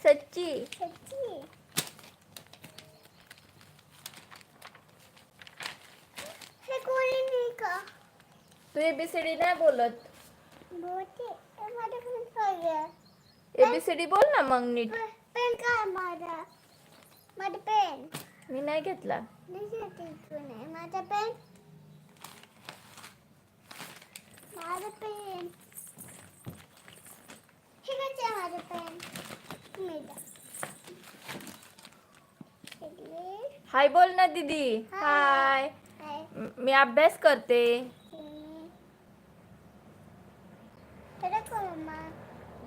सच्ची. सच्ची. हे कोणी नाही का? तू एबीसीडी नाही बोलत. बोलते. माझं पेन पाहिजे. एबीसीडी बोल ना मग नीट. पेन काय माझा? माझा पेन. मी नाही घेतला. नाही घेतला. माझा पेन. माझा पेन. हे काय माझा पेन? मेरा. हाय बोल ना दीदी. हाय. मी अभ्यास करते.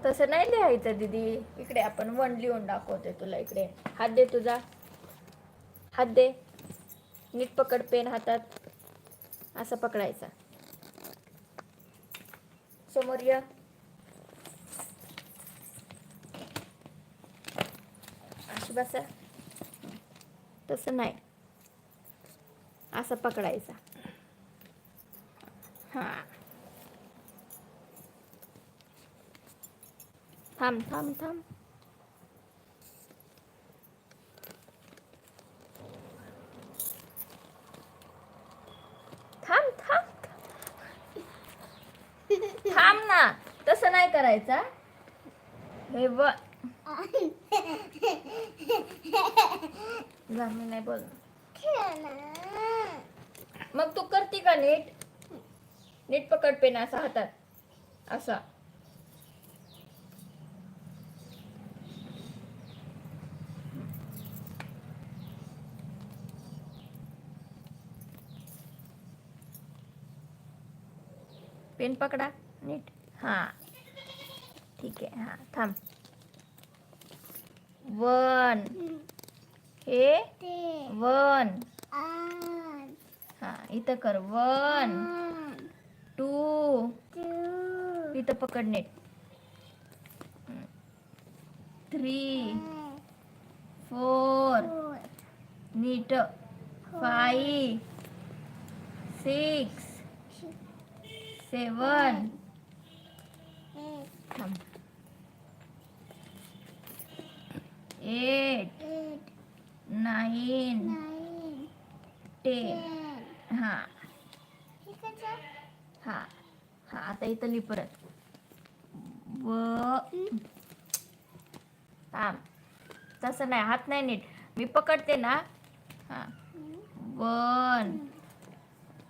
तसं नाही लिहायचं दीदी. इकडे आपण 1 लिहून दाखवते तुला. इकडे हात दे तुझा. हात दे. नीट पकड पेन हातात. असं पकडायचा. समोर ये. अशी बसा. तसं नाही. असं पकडायचा. हा. थांब थांब थांब. थांब थांब. थांब ना. तसं नाही करायचं. हे बघ. जा मी नाही बोल. मग तू करते का नीट? नीट पकड पेन असा हातात. असा. पेन पकडा नीट. हा ठीक आहे. हा थांब. 1 हे 1. हा इथं कर. 1 2 इथं पकड नीट. 3 4 नीट. 5 6 7 थांब. 8 9 10. हा हा हा आता इथं लिह परत. थांब. तसं नाही. हात नाही नीट. मी पकडते ना. हा 1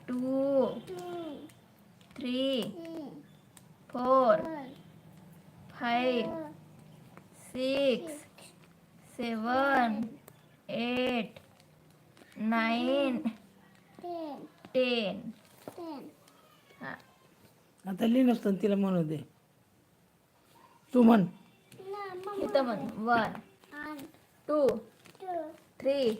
2 3 4 5 6 7 8 9 10. हा आता लिहिलं असतं तिला म्हणू दे. तू म्हण. इथं म्हण. 1 2 3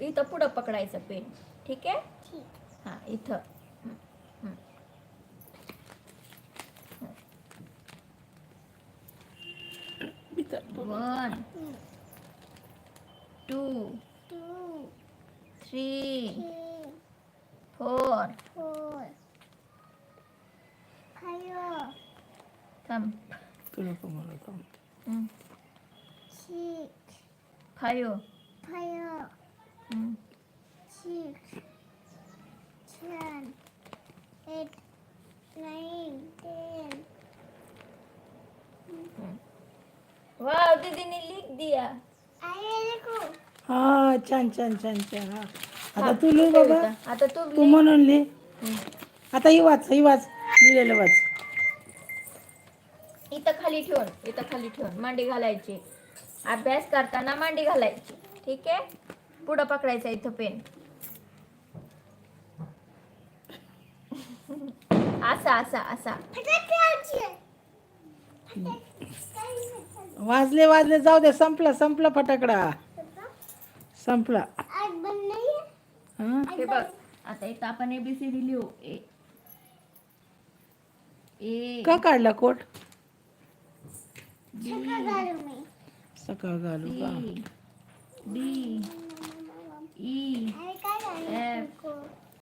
इथं पुढं पकडायचं पेन. ठीक आहे. हा इथं. 1 2 3 4 थांब. तुला पण म्हणत आहो. 5 7 8 9 10. वाव दीदीने लिख दिया. हा छान छान छान छान. हा आता तू लिह बाबा. आता तू म्हणून लिह. आता ही वाच. लिहिलेलं वाच. इथं खाली ठेवून मांडी घालायची. अभ्यास करताना मांडी घालायची. ठीक आहे. पुढं पकडायचं इथं पेन. असा असा असा. वाजले जाऊ दे. संपला फटाकडा. संपला. हे बघ. आता इथं आपण एबीसीडी लिहू. ए का काढला कोट? सकाळ घालू का? D E F